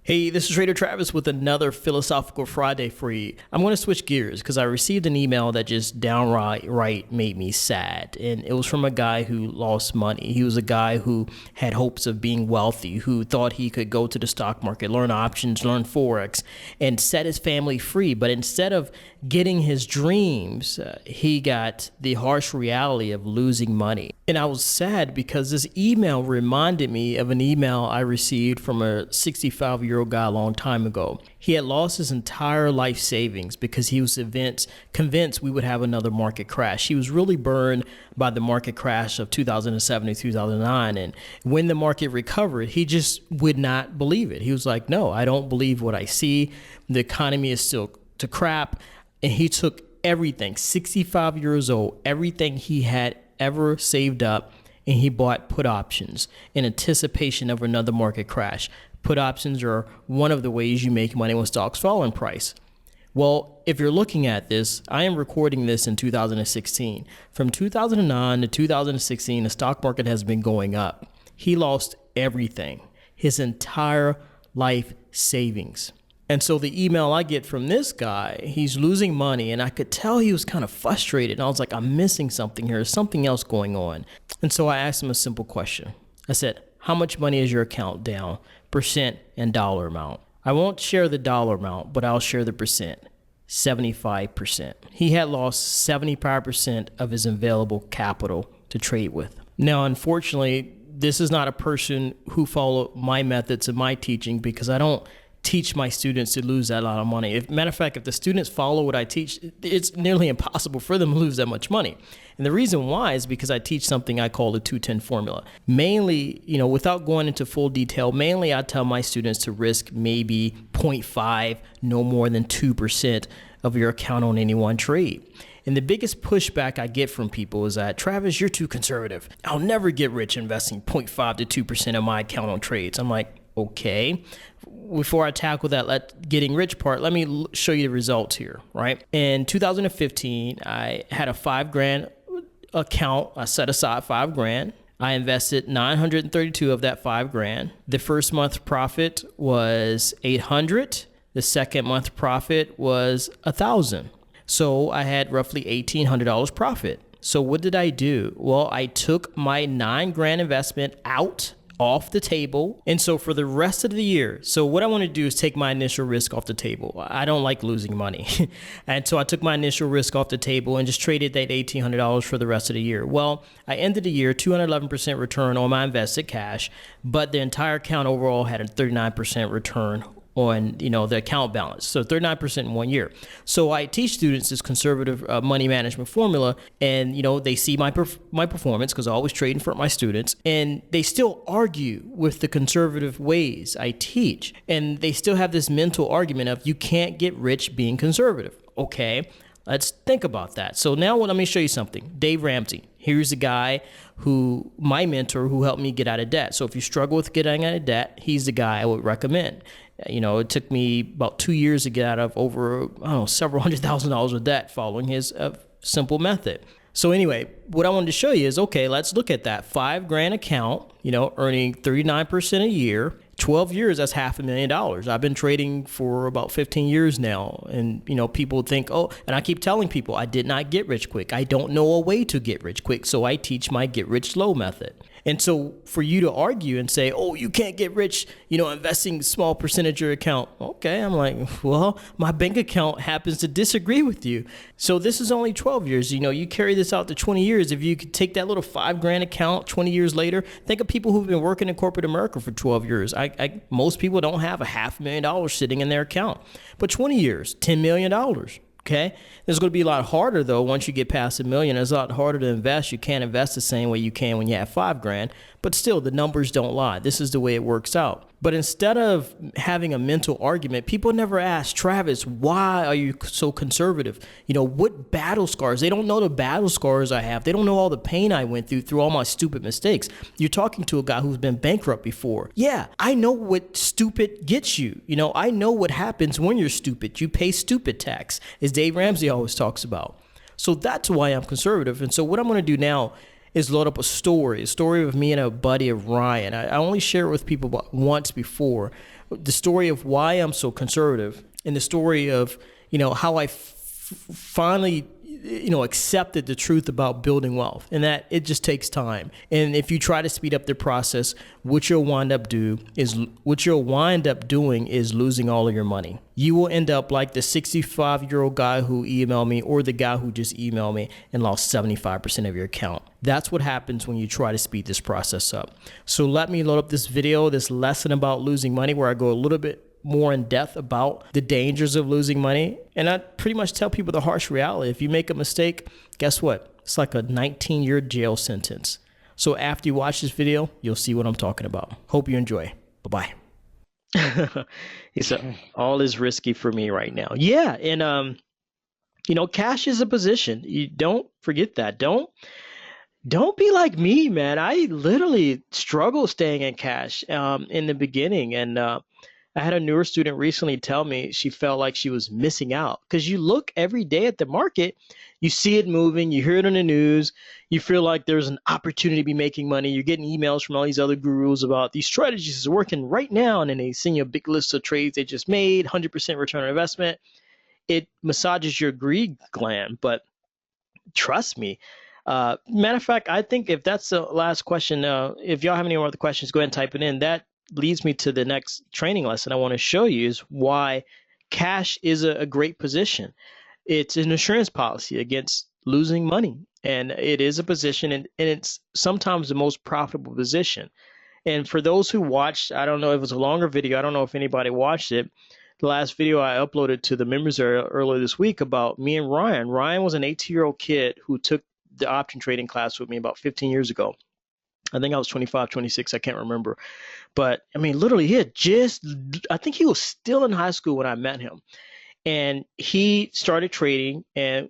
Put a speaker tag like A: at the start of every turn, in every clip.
A: Hey, this is Trader Travis with another Philosophical Friday for you. I'm going to switch gears because I received an email that just downright made me sad. And it was from a guy who lost money. He was a guy who had hopes of being wealthy, who thought he could go to the stock market, learn options, learn Forex, and set his family free. But instead of getting his dreams, he got the harsh reality of losing money. And I was sad because this email reminded me of an email I received from a 65-year-old guy a long time ago. He had lost his entire life savings because he was convinced we would have another market crash. He was really burned by the market crash of 2007 to 2009. And when the market recovered, he just would not believe it. He was like, no, I don't believe what I see. The economy is still to crap. And he took everything, 65 years old, everything he had ever saved up, and he bought put options in anticipation of another market crash. Put options are one of the ways you make money when stocks fall in price. Well, if you're looking at this, I am recording this in 2016. From 2009 to 2016, the stock market has been going up. He lost everything, his entire life savings. And so the email I get from this guy, he's losing money, and I could tell he was kind of frustrated. And I was like, I'm missing something here. There's something else going on. And so I asked him a simple question. I said, how much money is your account down? Percent and dollar amount. I won't share the dollar amount, but I'll share the percent. 75%. He had lost 75% of his available capital to trade with. Now, unfortunately, this is not a person who followed my methods of my teaching, because I don't teach my students to lose that lot of money. Matter of fact, if the students follow what I teach, it's nearly impossible for them to lose that much money. And the reason why is because I teach something I call the 210 formula. Mainly, without going into full detail, mainly I tell my students to risk maybe 0.5, no more than 2% of your account on any one trade. And the biggest pushback I get from people is that, Travis, you're too conservative. I'll never get rich investing 0.5 to 2% of my account on trades. I'm like, okay. Before I tackle that getting rich part, let me show you the results here, right? In 2015, I had a $5,000 account. I set aside $5,000. I invested 932 of that $5,000. The first month profit was 800. The second month profit was 1,000. So I had roughly $1,800 profit. So what did I do? Well, I took my $9,000 investment off the table. And so for the rest of the year, so what I want to do is take my initial risk off the table. I don't like losing money. And so I took my initial risk off the table and just traded that $1,800 for the rest of the year. Well, I ended the year 211% return on my invested cash, but the entire account overall had a 39% return on the account balance. So 39% in 1 year. So I teach students this conservative money management formula, and they see my performance, because I always trade in front of my students, and they still argue with the conservative ways I teach, and they still have this mental argument of you can't get rich being conservative. Okay, let's think about that. So now let me show you something. Dave Ramsey. Here's a guy my mentor, who helped me get out of debt. So if you struggle with getting out of debt, he's the guy I would recommend. It took me about 2 years to get out of over, several $100,000 of debt following his simple method. So anyway, what I wanted to show you is, okay, let's look at that $5,000 account, earning 39% a year. 12 years, that's $500,000. I've been trading for about 15 years now. And, people think, and I keep telling people I did not get rich quick. I don't know a way to get rich quick. So I teach my get rich slow method. And so for you to argue and say, you can't get rich, investing a small percentage of your account. Okay, I'm like, well, my bank account happens to disagree with you. So this is only 12 years. You carry this out to 20 years. If you could take that little $5,000 account 20 years later, think of people who've been working in corporate America for 12 years. Most people don't have a $500,000 sitting in their account. But 20 years, $10 million. Okay. It's going to be a lot harder, though, once you get past $1 million. It's a lot harder to invest. You can't invest the same way you can when you have $5,000. But still, the numbers don't lie. This is the way it works out. But instead of having a mental argument, people never ask, Travis, why are you so conservative? What battle scars? They don't know the battle scars I have. They don't know all the pain I went through all my stupid mistakes. You're talking to a guy who's been bankrupt before. Yeah, I know what stupid gets you. I know what happens when you're stupid. You pay stupid tax, as Dave Ramsey always talks about. So that's why I'm conservative. And so what I'm going to do now is load up a story of me and a buddy of Ryan. I only share it with people once before. The story of why I'm so conservative, and the story of, how I finally, accepted the truth about building wealth, and that it just takes time. And if you try to speed up the process, what you'll wind up doing is losing all of your money. You will end up like the 65-year-old guy who emailed me, or the guy who just emailed me and lost 75% of your account. That's what happens when you try to speed this process up. So let me load up this video, this lesson about losing money, where I go a little bit more in depth about the dangers of losing money. And I pretty much tell people the harsh reality. If you make a mistake, guess what? It's like a 19-year jail sentence. So after you watch this video, you'll see what I'm talking about. Hope you enjoy. Bye-bye. He said, all is risky for me right now. Yeah. And, cash is a position. You don't forget that. Don't be like me, man. I literally struggled staying in cash in the beginning. And I had a newer student recently tell me she felt like she was missing out, because you look every day at the market, you see it moving, you hear it on the news, you feel like there's an opportunity to be making money. You're getting emails from all these other gurus about these strategies are working right now, and then they send you a big list of trades they just made, 100% return on investment. It massages your greed gland, but trust me. Matter of fact, I think if that's the last question, if y'all have any more other questions, go ahead and type it in. That leads me to the next training lesson I want to show you, is why cash is a great position. It's an insurance policy against losing money, and it is a position, and it's sometimes the most profitable position. And for those who watched, I don't know if it was a longer video, I don't know if anybody watched it, the last video I uploaded to the members area earlier this week about me and Ryan. Ryan was an 18-year-old kid who took the option trading class with me about 15 years ago. I think I was 25, 26, I can't remember. But I mean, literally, I think he was still in high school when I met him. And he started trading, and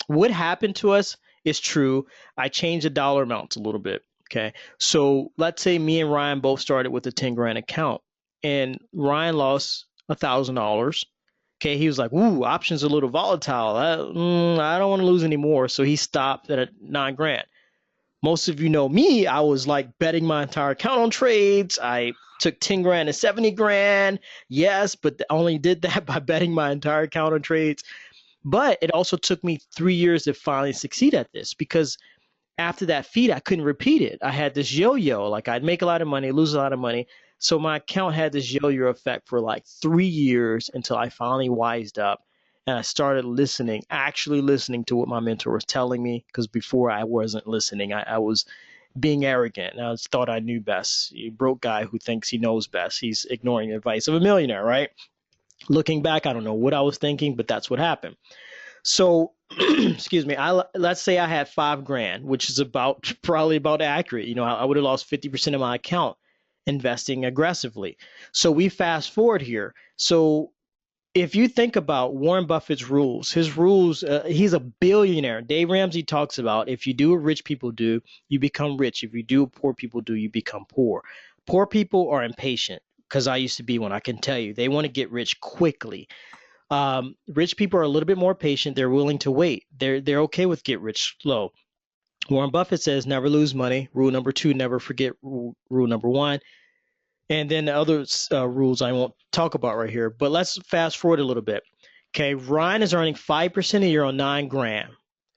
A: what happened to us is true. I changed the dollar amounts a little bit. Okay. So let's say me and Ryan both started with a 10 grand account, and Ryan lost $1,000. Okay. He was like, ooh, options are a little volatile. I don't want to lose any more. So he stopped at 9 grand. Most of you know me, I was like betting my entire account on trades. I took 10 grand and 70 grand. Yes, but I only did that by betting my entire account on trades. But it also took me 3 years to finally succeed at this, because after that feat, I couldn't repeat it. I had this yo-yo, like I'd make a lot of money, lose a lot of money. So my account had this yo-yo effect for like 3 years until I finally wised up. And I started actually listening to what my mentor was telling me, because before I wasn't listening. I was being arrogant. I thought I knew best. A broke guy who thinks he knows best. He's ignoring the advice of a millionaire, right? Looking back, I don't know what I was thinking, but that's what happened. So, excuse me, let's say I had 5 grand, which is probably about accurate. I would have lost 50% of my account investing aggressively. So we fast forward here. So if you think about Warren Buffett's rules, his rules, he's a billionaire. Dave Ramsey talks about, if you do what rich people do, you become rich. If you do what poor people do, you become poor. Poor people are impatient, because I used to be one. I can tell you, they want to get rich quickly. Rich people are a little bit more patient. They're willing to wait. They're okay with get rich slow. Warren Buffett says never lose money. Rule number 2, never forget rule number 1. And then the other rules I won't talk about right here, but let's fast forward a little bit. Okay, Ryan is earning 5% a year on 9 grand.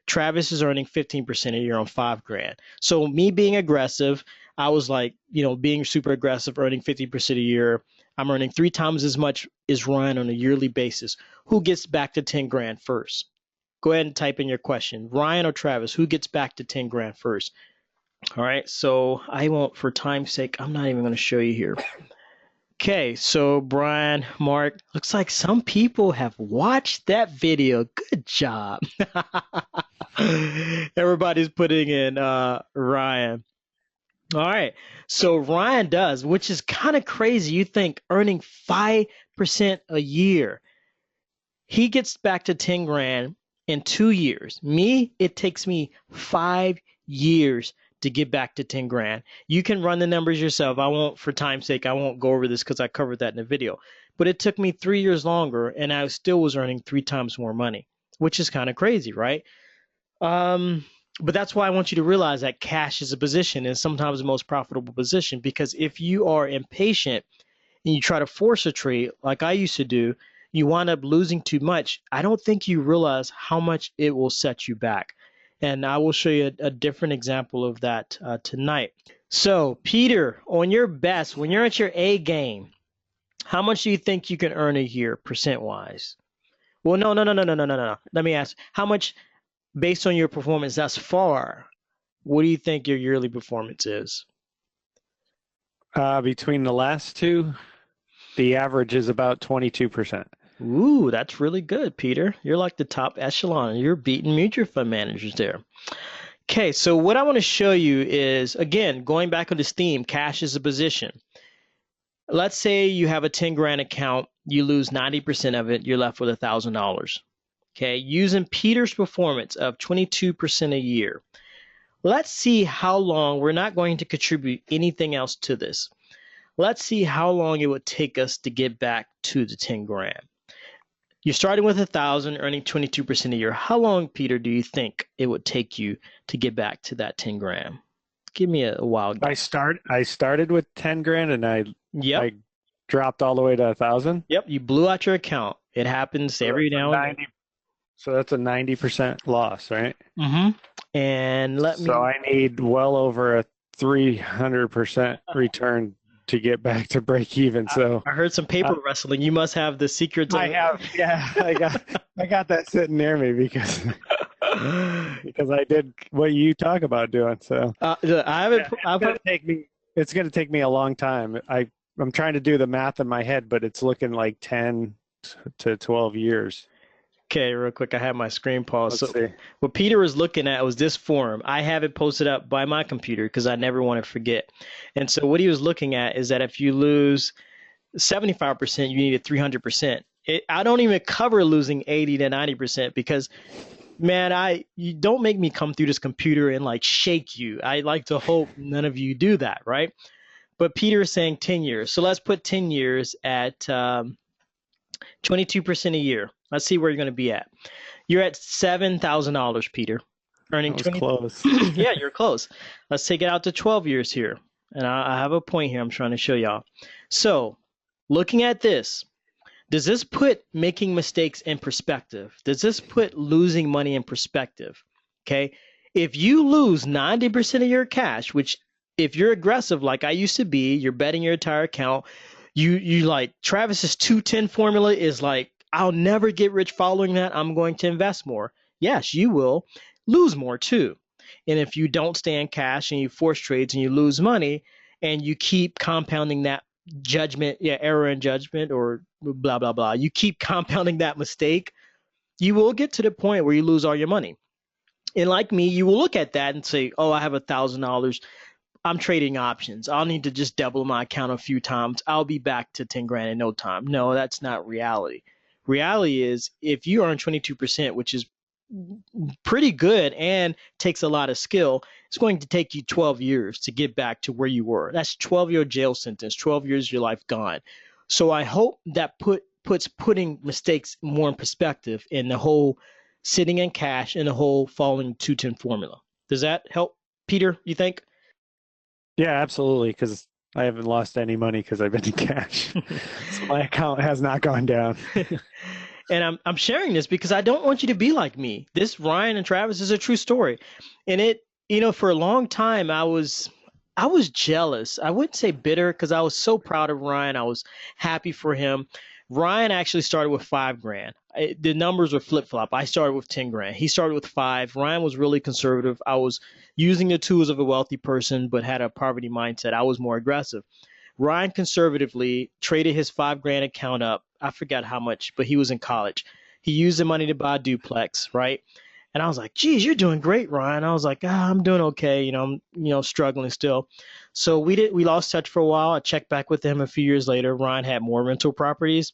A: Travis is earning 15% a year on 5 grand. So me being aggressive, I was like, being super aggressive, earning 50% a year. I'm earning 3 times as much as Ryan on a yearly basis. Who gets back to 10 grand first? Go ahead and type in your question. Ryan or Travis, who gets back to 10 grand first? All right, so I won't, for time's sake, I'm not even going to show you here. Okay, so Brian, Mark, looks like some people have watched that video. Good job. Everybody's putting in Ryan. All right, so Ryan does, which is kind of crazy. You think earning 5% a year, he gets back to 10 grand in 2 years. Me, it takes me 5 years to get back to 10 grand. You can run the numbers yourself. For time's sake, I won't go over this because I covered that in the video. But it took me 3 years longer, and I still was earning 3 times more money, which is kind of crazy, right? But that's why I want you to realize that cash is a position and sometimes the most profitable position, because if you are impatient and you try to force a trade like I used to do, you wind up losing too much. I don't think you realize how much it will set you back. And I will show you a different example of that tonight. So, Peter, on your best, when you're at your A game, how much do you think you can earn a year percent wise? Well, no. Let me ask, how much based on your performance thus far, what do you think your yearly performance is?
B: Between the last two, the average is about 22%.
A: Ooh, that's really good, Peter. You're like the top echelon. You're beating mutual fund managers there. Okay, so what I want to show you is, again, going back on this theme, cash is a position. Let's say you have a 10 grand account, you lose 90% of it, you're left with $1,000. Okay, using Peter's performance of 22% a year. Let's see how long, we're not going to contribute anything else to this. Let's see how long it would take us to get back to the 10 grand. You're starting with 1,000, earning 22% a year. How long, Peter, do you think it would take you to get back to that 10 grand? Give me a wild guess.
B: I started with 10 grand and I dropped all the way to 1,000.
A: Yep, you blew out your account. It happens every now and then.
B: So that's a 90% loss, right?
A: Mm-hmm. And
B: So I need well over a 300% return to get back to break even. So
A: I heard some paper wrestling. You must have the secrets.
B: I got that sitting near me because I did what you talk about doing. So it's going to take me a long time. I'm trying to do the math in my head, but it's looking like 10 to 12 years.
A: Okay, real quick, I have my screen paused. So what Peter was looking at was this form. I have it posted up by my computer because I never want to forget. And so what he was looking at is that if you lose 75%, you need a 300%. I don't even cover losing 80 to 90% because, man, you don't make me come through this computer and like shake you. I like to hope none of you do that, right? But Peter is saying 10 years. So let's put 10 years at 22% a year. Let's see where you're going to be at. You're at $7,000, Peter. Earning 20.
B: Close.
A: Yeah, you're close. Let's take it out to 12 years here. And I have a point here I'm trying to show y'all. So, looking at this, does this put making mistakes in perspective? Does this put losing money in perspective? Okay? If you lose 90% of your cash, which if you're aggressive like I used to be, you're betting your entire account, you like Travis's 210 formula is like, I'll never get rich following that. I'm going to invest more. Yes, you will lose more too. And if you don't stay in cash and you force trades and you lose money and you keep compounding that error in judgment or blah, blah, blah, you keep compounding that mistake, you will get to the point where you lose all your money. And like me, you will look at that and say, oh, I have $1,000. I'm trading options. I'll need to just double my account a few times. I'll be back to 10 grand in no time. No, that's not reality. Reality is if you earn 22%, which is pretty good and takes a lot of skill, it's going to take you 12 years to get back to where you were. That's 12-year jail sentence, 12 years of your life gone. So I hope that puts putting mistakes more in perspective in the whole sitting in cash and the whole following 210 formula. Does that help, Peter, you think?
B: Yeah, absolutely, because I haven't lost any money because I've been in cash. So my account has not gone down.
A: And I'm sharing this because I don't want you to be like me. This Ryan and Travis is a true story. And it, for a long time I was jealous. I wouldn't say bitter because I was so proud of Ryan. I was happy for him. Ryan actually started with 5 grand. The numbers were flip-flop. I started with 10 grand. He started with 5. Ryan was really conservative. I was using the tools of a wealthy person but had a poverty mindset. I was more aggressive. Ryan conservatively traded his 5 grand account up. I forgot how much, but he was in college. He used the money to buy a duplex, right? And I was like, geez, you're doing great, Ryan. I was like, I'm doing okay. I'm, struggling still. So we lost touch for a while. I checked back with him a few years later. Ryan had more rental properties.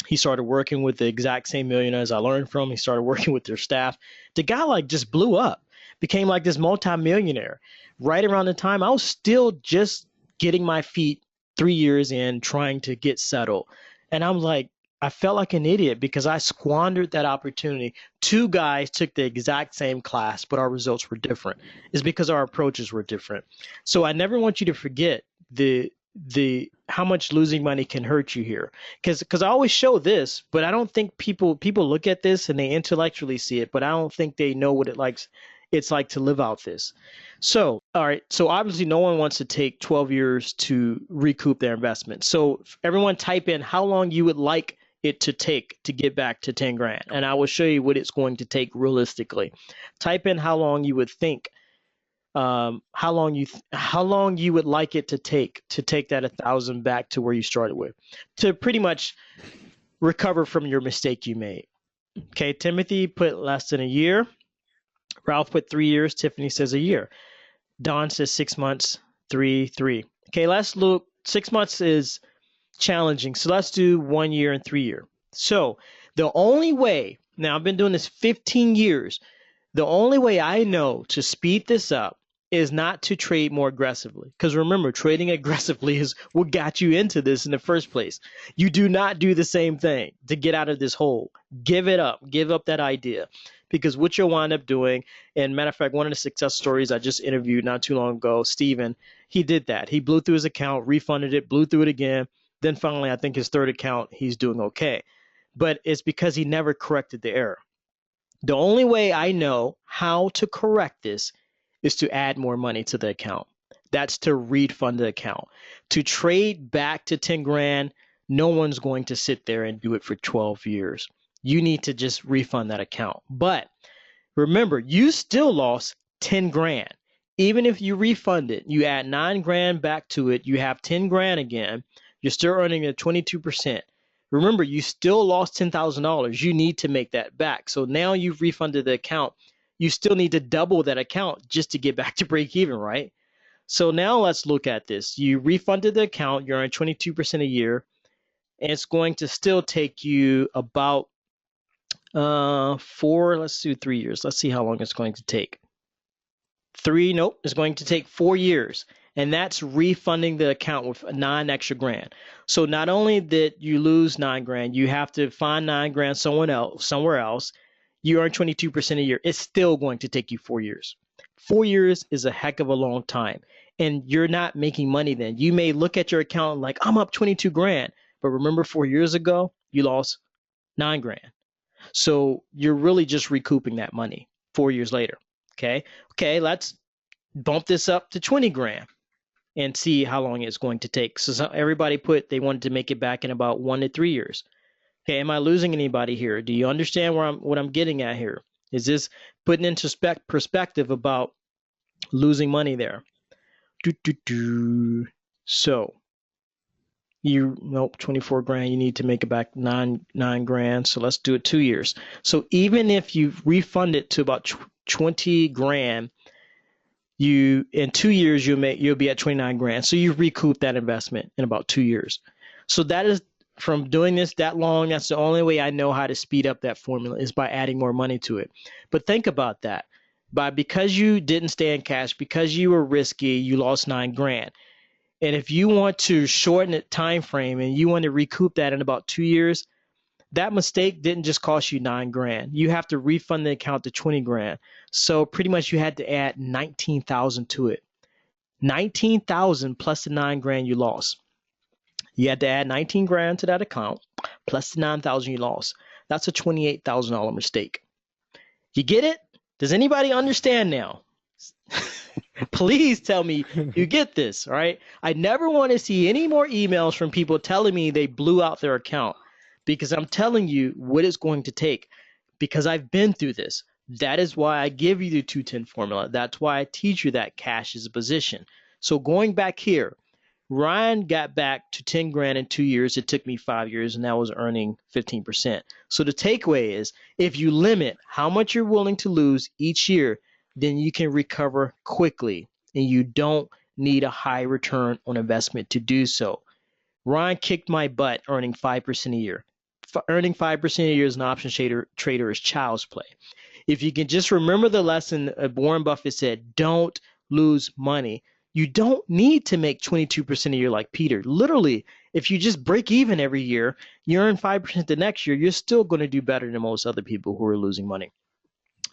A: He started working with the exact same millionaires I learned from. He started working with their staff. The guy just blew up, became like this multimillionaire. Right around the time I was still just getting my feet 3 years in, trying to get settled. And I'm like, I felt like an idiot because I squandered that opportunity. Two guys took the exact same class, but our results were different. It's because our approaches were different. So I never want you to forget the how much losing money can hurt you here. Because I always show this, but I don't think people look at this and they intellectually see it, but I don't think they know what it's like to live out this. So, all right. So obviously no one wants to take 12 years to recoup their investment. So everyone type in how long you would like it to take to get back to 10 grand. And I will show you what it's going to take realistically. Type in how long you would think, how long you would like it to take that 1,000 back to where you started with, to pretty much recover from your mistake you made. Okay. Timothy put less than a year. Ralph put 3 years. Tiffany says a year. Don says 6 months, 3. Okay, let's look. 6 months is challenging. So let's do 1 year and 3 year. So the only way, now I've been doing this 15 years. The only way I know to speed this up is not to trade more aggressively. Because remember, trading aggressively is what got you into this in the first place. You do not do the same thing to get out of this hole. Give it up. Give up that idea. Because what you'll wind up doing, and matter of fact, one of the success stories I just interviewed not too long ago, Steven, he did that. He blew through his account, refunded it, blew through it again. Then finally, I think his third account, he's doing okay. But it's because he never corrected the error. The only way I know how to correct this is to add more money to the account. That's to refund the account. To trade back to 10 grand, no one's going to sit there and do it for 12 years. You need to just refund that account. But remember, you still lost 10 grand. Even if you refund it, you add 9 grand back to it, you have 10 grand again, you're still earning at 22%. Remember, you still lost $10,000. You need to make that back. So now you've refunded the account. You still need to double that account just to get back to break even, right? So now let's look at this. You refunded the account, you're earning 22% a year, and it's going to still take you about let's do 3 years. Let's see how long it's going to take. Nope, it's going to take 4 years. And that's refunding the account with 9 extra grand. So not only did you lose 9 grand, you have to find 9 grand somewhere else. You earn 22% a year. It's still going to take you 4 years. 4 years is a heck of a long time. And you're not making money then. You may look at your account like, I'm up 22 grand. But remember 4 years ago, you lost 9 grand. So you're really just recouping that money 4 years later. Okay, let's bump this up to 20 grand and see how long it's going to take. So everybody put they wanted to make it back in about 1 to 3 years. Okay, am I losing anybody here? Do you understand what I'm getting at here? Is this putting into perspective about losing money there? So 24 grand, you need to make it back nine grand. So let's do it 2 years. So even if you refund it to about 20 grand, in 2 years you'll be at 29 grand. So you recoup that investment in about 2 years. So that is from doing this that long. That's the only way I know how to speed up that formula is by adding more money to it. But think about that. Because you didn't stay in cash, because you were risky, you lost 9 grand. And if you want to shorten the time frame and you want to recoup that in about 2 years, that mistake didn't just cost you 9 grand. You have to refund the account to 20 grand. So pretty much you had to add 19,000 to it. 19,000 plus the 9 grand you lost. You had to add 19 grand to that account plus the 9,000 you lost. That's a $28,000 mistake. You get it? Does anybody understand now? Please tell me you get this, all right? I never want to see any more emails from people telling me they blew out their account, because I'm telling you what it's going to take, because I've been through this. That is why I give you the 210 formula. That's why I teach you that cash is a position. So going back here, Ryan got back to 10 grand in 2 years. It took me 5 years, and I was earning 15%. So the takeaway is, if you limit how much you're willing to lose each year, then you can recover quickly, and you don't need a high return on investment to do so. Ryan kicked my butt earning 5% a year. Earning 5% a year as an option trader is child's play. If you can just remember the lesson Warren Buffett said, don't lose money. You don't need to make 22% a year like Peter. Literally, if you just break even every year, you earn 5% the next year, you're still going to do better than most other people who are losing money.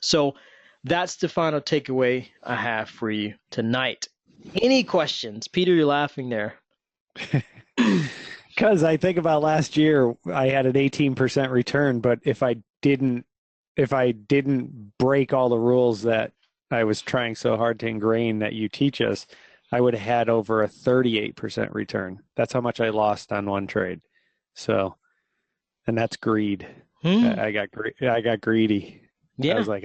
A: So that's the final takeaway I have for you tonight. Any questions? Peter, you're laughing there.
B: Because I think about last year, I had an 18% return, but if I didn't break all the rules that I was trying so hard to ingrain that you teach us, I would have had over a 38% return. That's how much I lost on one trade. So, and that's greed. I got greedy.
A: Yeah.
B: I was like,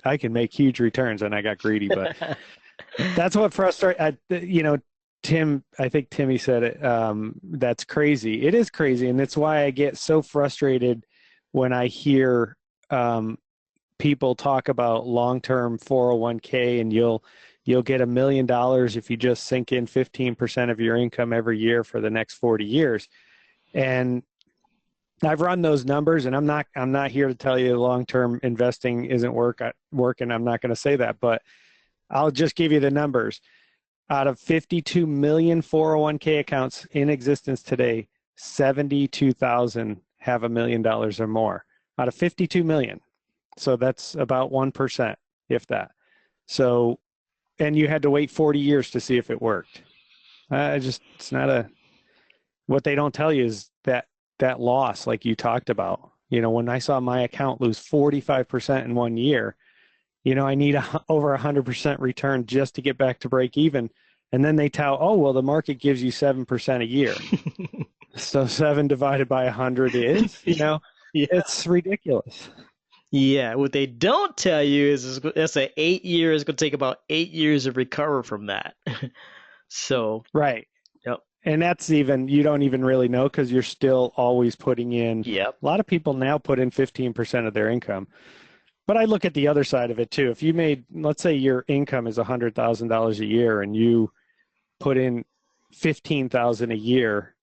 B: I can make huge returns, and I got greedy. But that's what frustrates. Tim, I think Timmy said it. That's crazy. It is crazy, and it's why I get so frustrated when I hear people talk about long-term 401k, and you'll get $1 million if you just sink in 15% of your income every year for the next 40 years. And I've run those numbers, and I'm not here to tell you long-term investing isn't working. I'm not going to say that, but I'll just give you the numbers. Out of 52 million 401k accounts in existence today, 72,000 have $1 million or more. Out of 52 million. So that's about 1%, if that. So, and you had to wait 40 years to see if it worked. It's not what they don't tell you is that loss, like you talked about. When I saw my account lose 45% in 1 year, I need over 100% return just to get back to break even. And then they tell, oh, well, the market gives you 7% a year. So 7 divided by 100 is,
A: Yeah.
B: It's ridiculous.
A: Yeah, what they don't tell you is that's an 8 year. It's going to take about 8 years to recover from that. So,
B: right.
A: yep.
B: And that's you don't even really know because you're still always putting in.
A: Yep.
B: A lot of people now put in 15% of their income. But I look at the other side of it too. If you made, let's say your income is $100,000 a year and you put in 15,000 a year,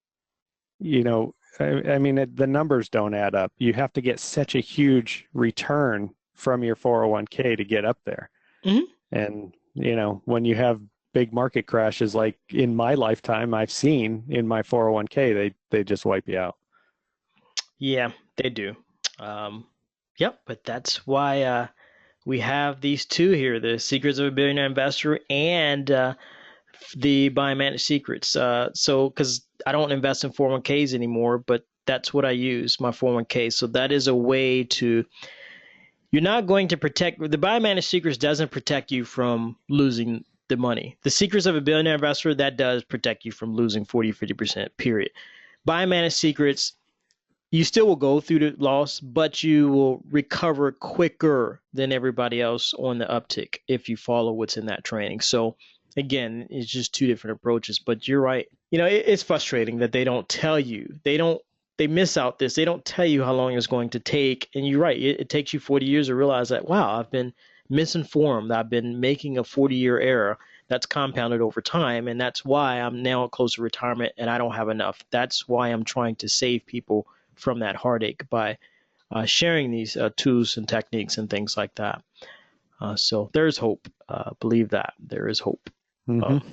B: I mean, the numbers don't add up. You have to get such a huge return from your 401k to get up there.
A: Mm-hmm.
B: And, when you have big market crashes, like in my lifetime, I've seen in my 401k, they just wipe you out.
A: Yeah, they do. Yep, but that's why we have these two here, the Secrets of a Billionaire Investor and the Buy and Manage Secrets. So, because I don't invest in 401ks anymore, but that's what I use, my 401k. So that is a way to, you're not going to protect, the Buy and Manage Secrets doesn't protect you from losing the money. The Secrets of a Billionaire Investor, that does protect you from losing 40, 50%, period. Buy and Manage Secrets, you still will go through the loss, but you will recover quicker than everybody else on the uptick if you follow what's in that training. So again, it's just two different approaches, but you're right. It's frustrating that they don't tell you. They miss out this. They don't tell you how long it's going to take. And you're right. It takes you 40 years to realize that, wow, I've been misinformed. I've been making a 40-year error that's compounded over time. And that's why I'm now close to retirement and I don't have enough. That's why I'm trying to save people from that heartache by sharing these tools and techniques and things like that. So there's hope. Believe that there is hope.
B: Mm-hmm.